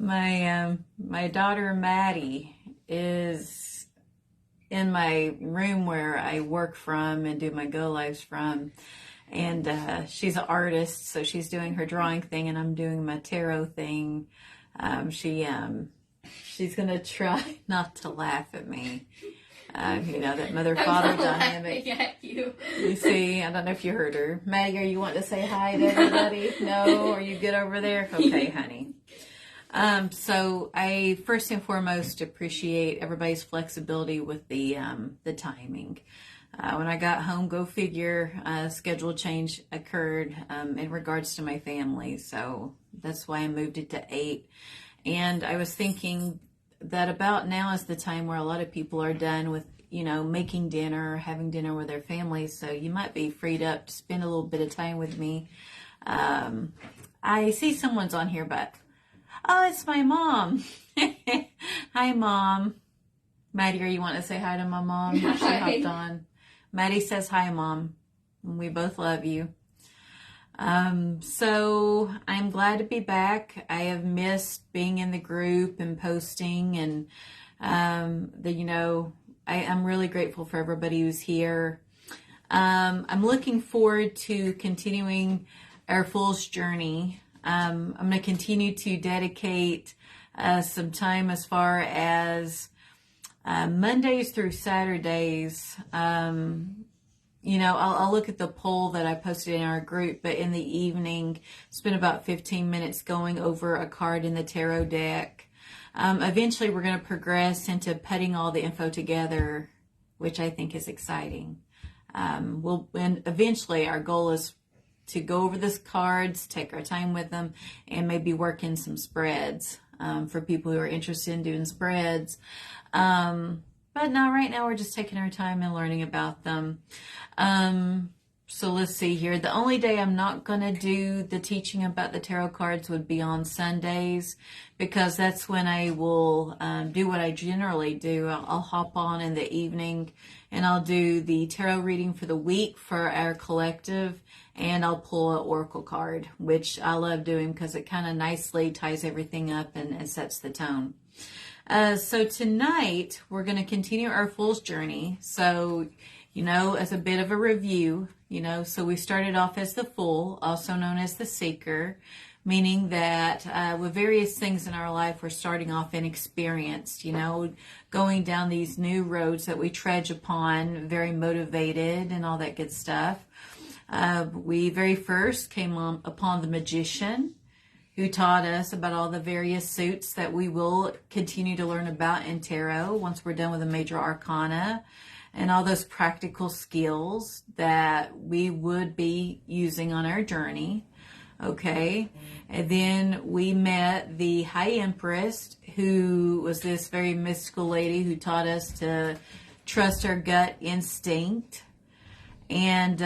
My daughter Maddie is in my room where I work from and do my go lives from, and she's an artist, so she's doing her drawing thing, and I'm doing my tarot thing. She's gonna try not to laugh at me. That mother-father dynamic. At you. You see, I don't know if you heard her. Maddie, are you wanting to say hi to everybody? No? Are you good over there? Okay, honey. So I first and foremost appreciate everybody's flexibility with the timing. When I got home, go figure, schedule change occurred in regards to my family. So that's why I moved it to 8. And I was thinking that about now is the time where a lot of people are done with, making dinner, having dinner with their families. So you might be freed up to spend a little bit of time with me. I see someone's on here, but, oh, it's my mom. Hi, Mom. Maddie, are you want to say hi to my mom? She hopped on. Maddie says hi, Mom. We both love you. So I'm glad to be back. I have missed being in the group and posting, and I'm really grateful for everybody who's here. I'm looking forward to continuing our Fool's Journey. I'm going to continue to dedicate some time as far as Mondays through Saturdays. I'll look at the poll that I posted in our group, but in the evening, spend about 15 minutes going over a card in the tarot deck. Eventually, we're going to progress into putting all the info together, which I think is exciting. And eventually, our goal is to go over these cards, take our time with them, and maybe work in some spreads for people who are interested in doing spreads. But no, right now we're just taking our time and learning about them. So let's see here. The only day I'm not going to do the teaching about the tarot cards would be on Sundays, because that's when I will do what I generally do. I'll hop on in the evening and I'll do the tarot reading for the week for our collective, and I'll pull an oracle card, which I love doing because it kind of nicely ties everything up and sets the tone. So tonight we're going to continue our Fool's Journey. So, as a bit of a review, so we started off as the Fool, also known as the Seeker, meaning that with various things in our life, we're starting off inexperienced, going down these new roads that we trudge upon, very motivated and all that good stuff. We very first came upon the Magician, who taught us about all the various suits that we will continue to learn about in tarot once we're done with the major arcana, and all those practical skills that we would be using on our journey. Okay. And then we met the High Empress, who was this very mystical lady who taught us to trust our gut instinct. And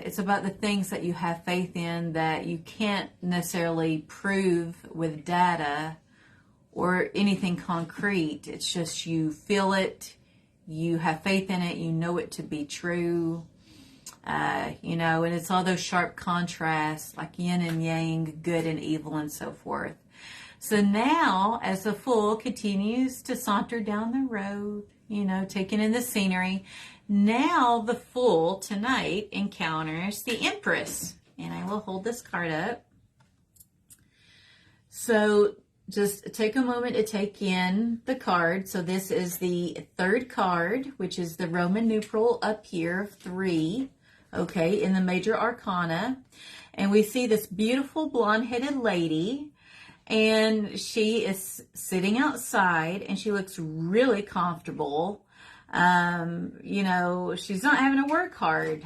it's about the things that you have faith in that you can't necessarily prove with data or anything concrete. It's just you feel it, you have faith in it, you know it to be true. And it's all those sharp contrasts like yin and yang, good and evil, and so forth. So now, as the Fool continues to saunter down the road, taking in the scenery, now the Fool tonight encounters the Empress. And I will hold this card up. So just take a moment to take in the card. So this is the third card, which is the Roman numeral up here, 3, okay, in the major arcana. And we see this beautiful blonde-headed lady, and she is sitting outside, and she looks really comfortable. She's not having to work hard.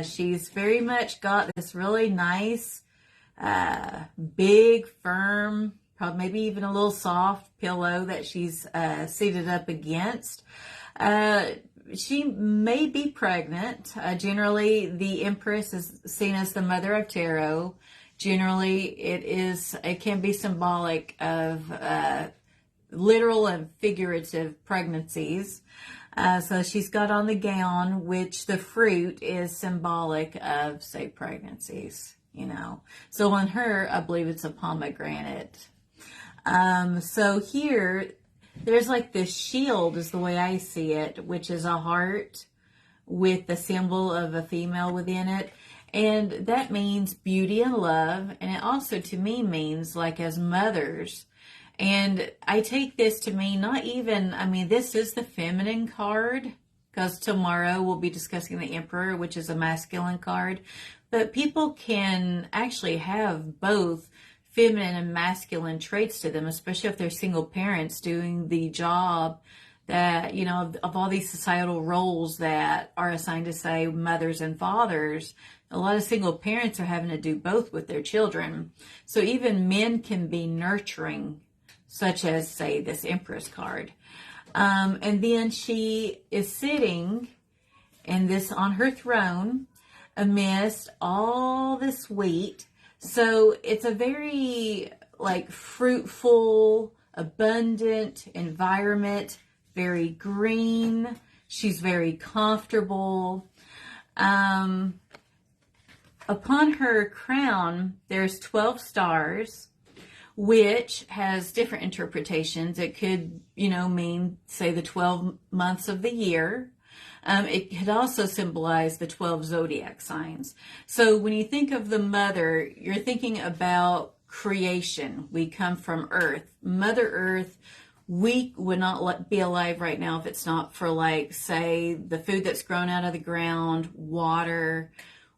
She's very much got this really nice, big, firm, probably maybe even a little soft pillow that she's seated up against. She may be pregnant. Generally, the Empress is seen as the mother of tarot. Generally, it can be symbolic of literal and figurative pregnancies. So she's got on the gown, which the fruit is symbolic of, say, pregnancies, So on her, I believe it's a pomegranate. So here, there's like this shield, is the way I see it, which is a heart with the symbol of a female within it. And that means beauty and love. And it also, to me, means like as mothers. And I take this to mean not even, I mean, this is the feminine card, because tomorrow we'll be discussing the Emperor, which is a masculine card. But people can actually have both feminine and masculine traits to them, especially if they're single parents doing the job that, you know, of all these societal roles that are assigned to, say, mothers and fathers. A lot of single parents are having to do both with their children. So even men can be nurturing, such as, say, this Empress card. And then she is sitting in this on her throne amidst all this wheat. So it's a very like fruitful, abundant environment, very green. She's very comfortable. Upon her crown, there's 12 stars, which has different interpretations. It could, you know, mean, say, the 12 months of the year. It could also symbolize the 12 zodiac signs. So when you think of the mother, you're thinking about creation. We come from Earth. Mother Earth, we would not be alive right now if it's not for, like, say, the food that's grown out of the ground, water.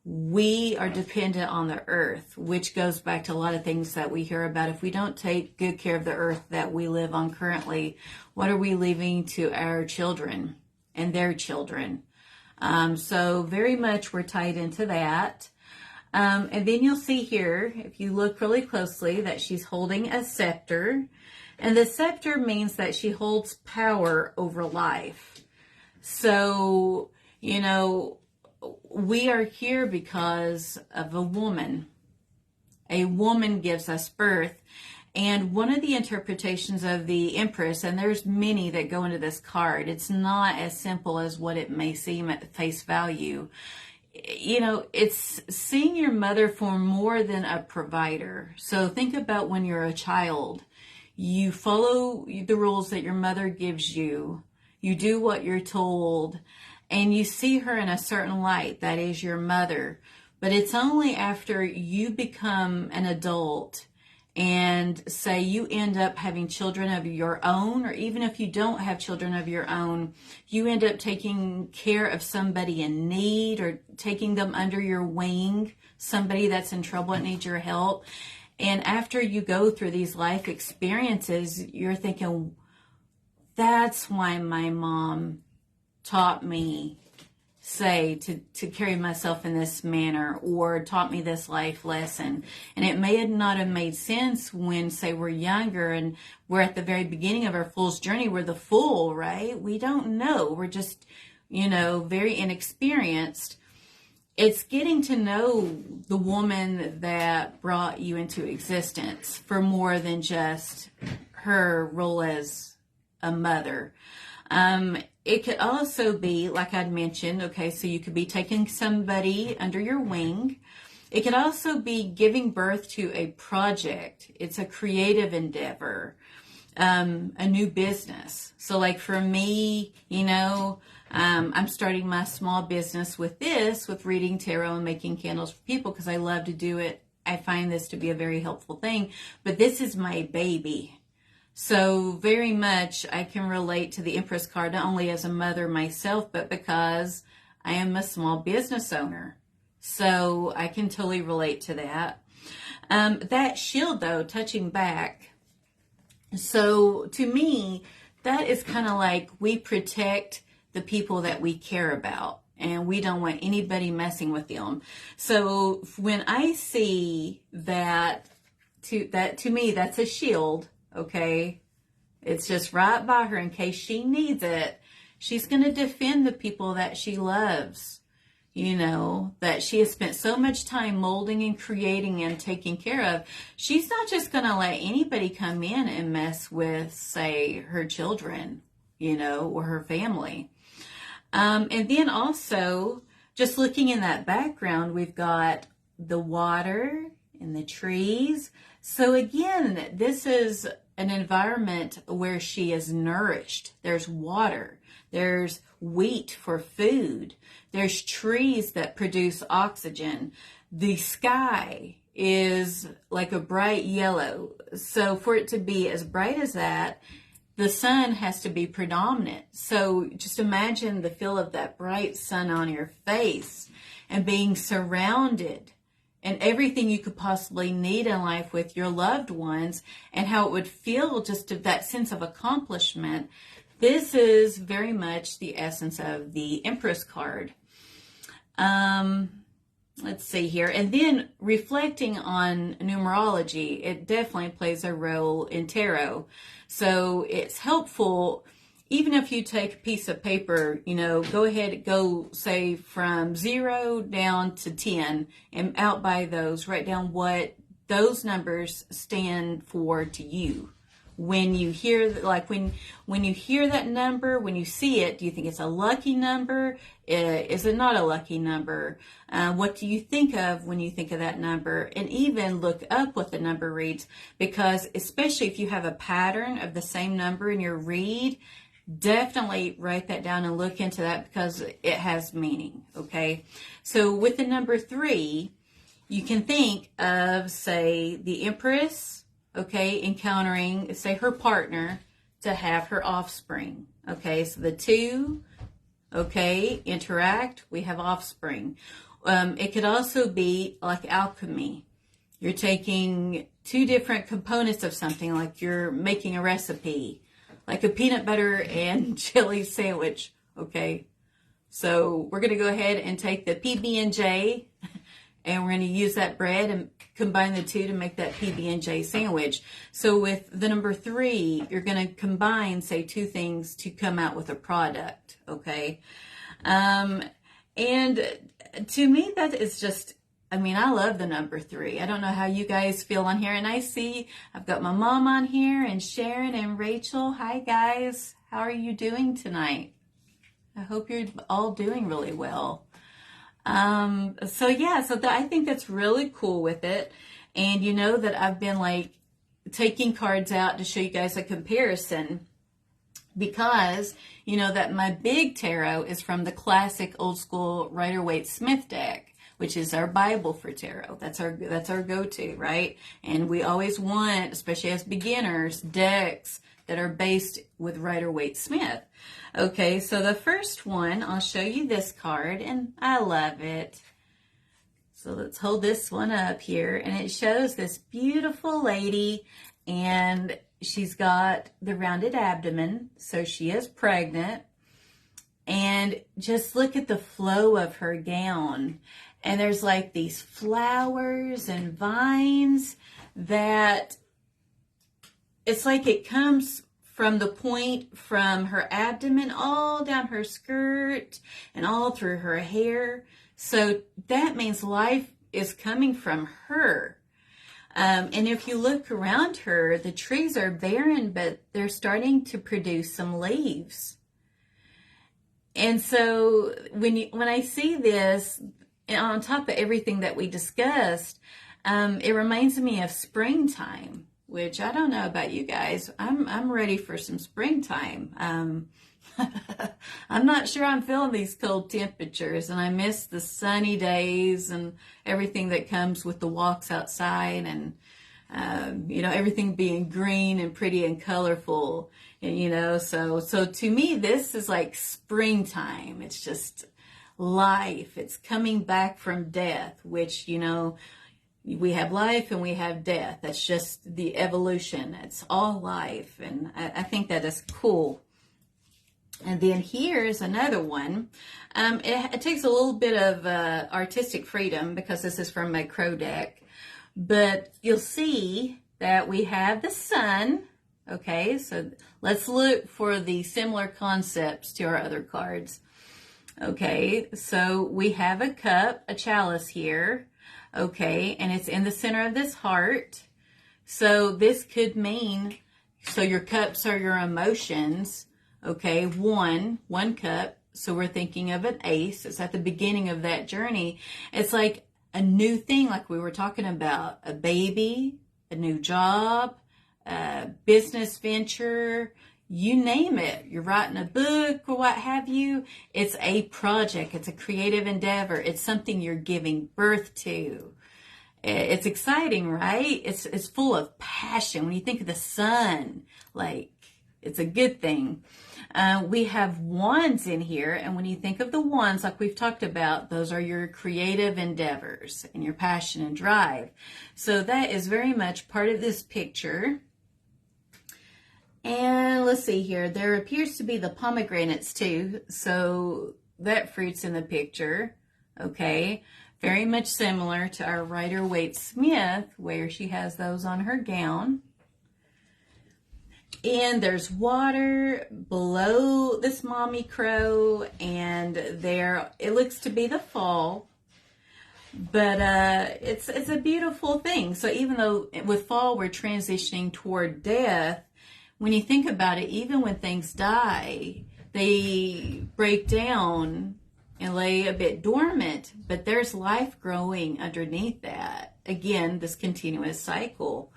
We are dependent on the earth, which goes back to a lot of things that we hear about. If we don't take good care of the earth that we live on currently, what are we leaving to our children and their children? So very much we're tied into that. And then you'll see here, if you look really closely, that she's holding a scepter. And the scepter means that she holds power over life. So, you know, we are here because of a woman. A woman gives us birth. And one of the interpretations of the Empress, and there's many that go into this card, it's not as simple as what it may seem at face value. You know, it's seeing your mother for more than a provider. So think about when you're a child. You follow the rules that your mother gives you. You do what you're told. And you see her in a certain light, that is your mother. But it's only after you become an adult and say you end up having children of your own, or even if you don't have children of your own, you end up taking care of somebody in need or taking them under your wing, somebody that's in trouble and needs your help. And after you go through these life experiences, you're thinking, that's why my mom taught me, say, to carry myself in this manner, or taught me this life lesson. And it may not have made sense when, say, we're younger and we're at the very beginning of our fool's journey. We're the fool, right? We don't know. We're just, you know, very inexperienced. It's getting to know the woman that brought you into existence for more than just her role as a mother. It could also be, like I'd mentioned, okay, so you could be taking somebody under your wing. It could also be giving birth to a project. It's a creative endeavor, a new business. So like for me, you know, I'm starting my small business with reading tarot and making candles for people because I love to do it. I find this to be a very helpful thing, but this is my baby. So very much I can relate to the Empress card, not only as a mother myself, but because I am a small business owner. So I can totally relate to that. That shield, though, touching back. So to me, that is kind of like we protect the people that we care about, and we don't want anybody messing with them. So when I see that, to me, that's a shield. Okay, it's just right by her in case she needs it. She's going to defend the people that she loves, you know, that she has spent so much time molding and creating and taking care of. She's not just going to let anybody come in and mess with, say, her children, you know, or her family. And then also, just looking in that background, we've got the water and the trees. So again, this is an environment where she is nourished. There's water. There's wheat for food. There's trees that produce oxygen. The sky is like a bright yellow. So for it to be as bright as that, the sun has to be predominant. So just imagine the feel of that bright sun on your face and being surrounded and everything you could possibly need in life with your loved ones, and how it would feel, just of that sense of accomplishment. This is very much the essence of the Empress card. Let's see here. And then reflecting on numerology, it definitely plays a role in tarot. So it's helpful, even if you take a piece of paper, go ahead, go say from 0 down to 10 and out by those, write down what those numbers stand for to you. When you hear, like when you hear that number, when you see it, do you think it's a lucky number? Is it not a lucky number? What do you think of when you think of that number? And even look up what the number reads, because especially if you have a pattern of the same number in your read, definitely write that down and look into that, because it has meaning, okay? So with the number 3, you can think of, say, the Empress, okay, encountering, say, her partner to have her offspring. Okay, so the 2, okay, interact, we have offspring. It could also be like alchemy. You're taking 2 different components of something, like you're making a recipe, like a peanut butter and jelly sandwich, okay? So we're going to go ahead and take the PB&J, and we're going to use that bread and combine the 2 to make that PB&J sandwich. So with the number 3, you're going to combine, say, 2 things to come out with a product, okay? And to me, that is just, I love the number 3. I don't know how you guys feel on here. And I see I've got my mom on here, and Sharon and Rachel. Hi, guys. How are you doing tonight? I hope you're all doing really well. I think that's really cool with it. And you know that I've been like taking cards out to show you guys a comparison, because you know that my big tarot is from the classic old school Rider-Waite-Smith deck, which is our Bible for tarot. That's our go-to, right? And we always want, especially as beginners, decks that are based with Rider-Waite-Smith. Okay, so the first one, I'll show you this card, and I love it. So let's hold this one up here, and it shows this beautiful lady, and she's got the rounded abdomen, so she is pregnant. And just look at the flow of her gown. And there's like these flowers and vines that it's like it comes from the point from her abdomen all down her skirt and all through her hair. So that means life is coming from her. And if you look around her, the trees are barren, but they're starting to produce some leaves. And so when I see this, on top of everything that we discussed, it reminds me of springtime, which I don't know about you guys. I'm ready for some springtime. I'm not sure I'm feeling these cold temperatures, and I miss the sunny days and everything that comes with the walks outside, and everything being green and pretty and colorful. And so to me, this is like springtime. It's just life. It's coming back from death, which we have life and we have death. That's just the evolution. It's all life. And I think that is cool. And then here's another one. It takes a little bit of artistic freedom, because this is from my crow deck. But you'll see that we have the sun. Okay, so let's look for the similar concepts to our other cards. Okay, so we have a cup, a chalice here. Okay, and it's in the center of this heart. So this could mean, so your cups are your emotions. Okay, one cup. So we're thinking of an ace. It's at the beginning of that journey. It's like a new thing, like we were talking about, a baby, a new job, business venture, you name it. You're writing a book or what have you. It's a project. It's a creative endeavor. It's something you're giving birth to. It's exciting, right? It's full of passion. When you think of the sun, like, it's a good thing. We have wands in here, and when you think of the wands, like we've talked about, those are your creative endeavors and your passion and drive. So that is very much part of this picture. And let's see here. There appears to be the pomegranates too. So that fruit's in the picture. Okay. Very much similar to our Rider-Waite-Smith, where she has those on her gown. And there's water below this mommy crow, and there it looks to be the fall. But it's a beautiful thing. So even though with fall we're transitioning toward death, when you think about it, even when things die, they break down and lay a bit dormant, but there's life growing underneath that. Again, this continuous cycle.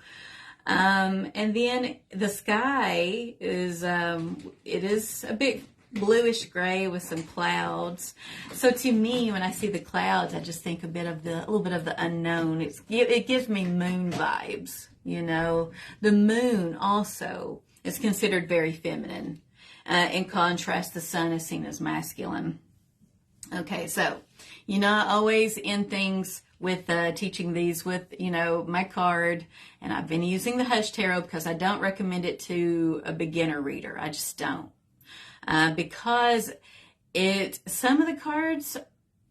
And then the sky is, it is a bit bluish gray with some clouds. So to me, when I see the clouds, I just think a little bit of the unknown. It gives me moon vibes, you know. The moon also is considered very feminine. In contrast, the sun is seen as masculine. Okay, so, you know, I always end things with teaching these with, you know, my card. And I've been using the Hush Tarot because I don't recommend it to a beginner reader. I just don't. Because some of the cards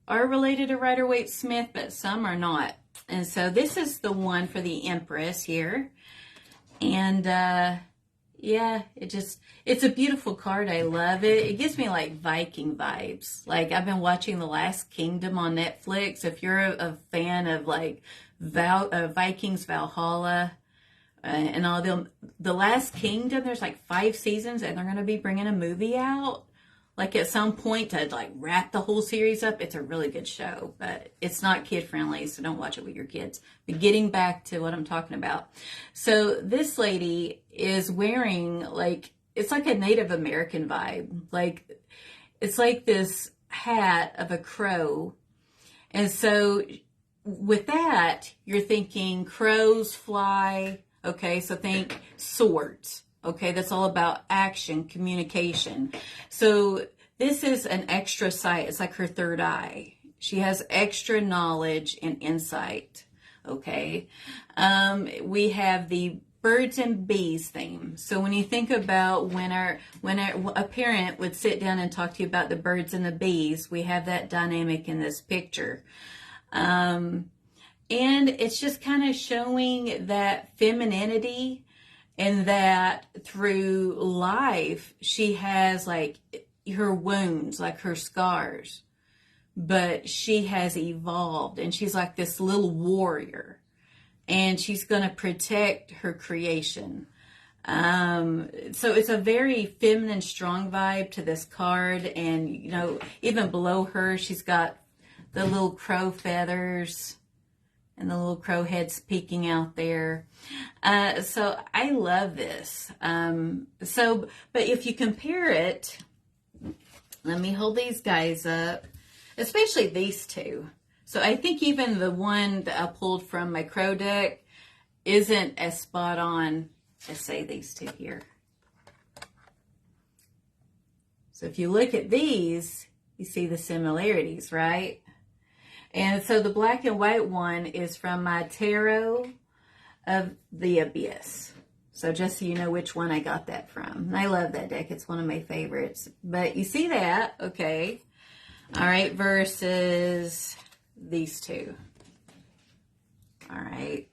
are related to Rider-Waite-Smith, but some are not. And so this is the one for the Empress here. And yeah, it's a beautiful card. I love it. It gives me like Viking vibes. Like I've been watching The Last Kingdom on Netflix. If you're a fan of like Vikings Valhalla and all them, The Last Kingdom, there's like 5 seasons and they're going to be bringing a movie out. Like at some point to like wrap the whole series up. It's a really good show, but it's not kid friendly, so don't watch it with your kids. But getting back to what I'm talking about. So this lady is wearing like, it's like a Native American vibe. Like it's like this hat of a crow. And so with that, you're thinking crows fly. Okay, so think swords. Okay, that's all about action, communication. So this is an extra sight. It's like her third eye. She has extra knowledge and insight. Okay, we have the birds and bees theme. So when you think about when a parent would sit down and talk to you about the birds and the bees, we have that dynamic in this picture. And it's just kind of showing that femininity. And that through life, she has like her wounds, like her scars, but she has evolved and she's like this little warrior and she's going to protect her creation. So it's a very feminine, strong vibe to this card. And, you know, even below her, she's got the little crow feathers and the little crow head's peeking out there. So I love this. But if you compare it, let me hold these guys up, especially these two. So I think even the one that I pulled from my crow deck isn't as spot on as, say, these two here. So if you look at these, you see the similarities, right? And so the black and white one is from my Tarot of the Abyss. So just so you know which one I got that from. And I love that deck. It's one of my favorites. But you see that, okay. All right, versus these two. All right.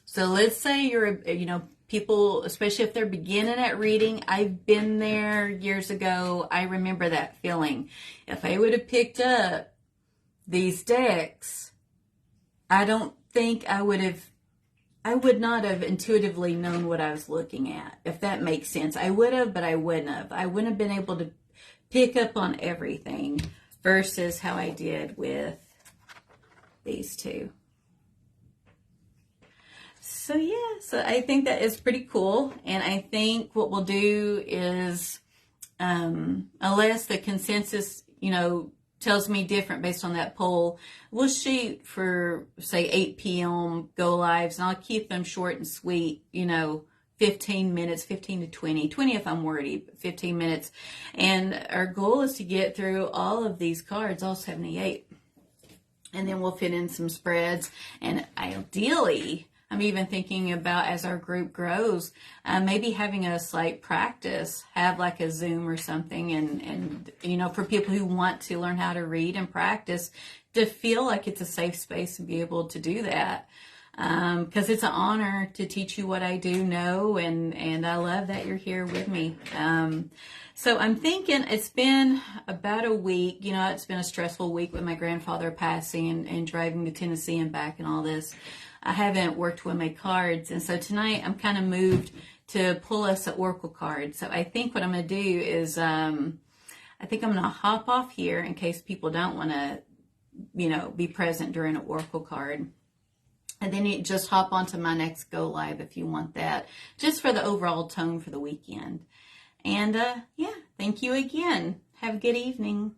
So let's say you're, you know, people, especially if they're beginning at reading, I've been there years ago. I remember that feeling. If I would have picked up these decks, I don't think I would not have intuitively known what I was looking at, if that makes sense. I would have, but I wouldn't have. I wouldn't have been able to pick up on everything versus how I did with these two. So yeah, so I think that is pretty cool. And I think what we'll do is, unless the consensus, tells me different based on that poll, we'll shoot for, say, 8 p.m. go lives, and I'll keep them short and sweet, 15 minutes, 15 to 20 if I'm wordy, 15 minutes. And our goal is to get through all of these cards, all 78. And then we'll fit in some spreads. And ideally, I'm even thinking about, as our group grows, maybe having us like practice, have like a Zoom or something, and for people who want to learn how to read and practice, to feel like it's a safe space and be able to do that. Because it's an honor to teach you what I do know, and I love that you're here with me. So I'm thinking it's been about a week. It's been a stressful week with my grandfather passing and driving to Tennessee and back and all this. I haven't worked with my cards, and so tonight I'm kind of moved to pull us an oracle card. So I think what I'm going to do is I think I'm going to hop off here in case people don't want to, be present during an oracle card. And then you just hop onto my next go live if you want that, just for the overall tone for the weekend. And yeah, thank you again. Have a good evening.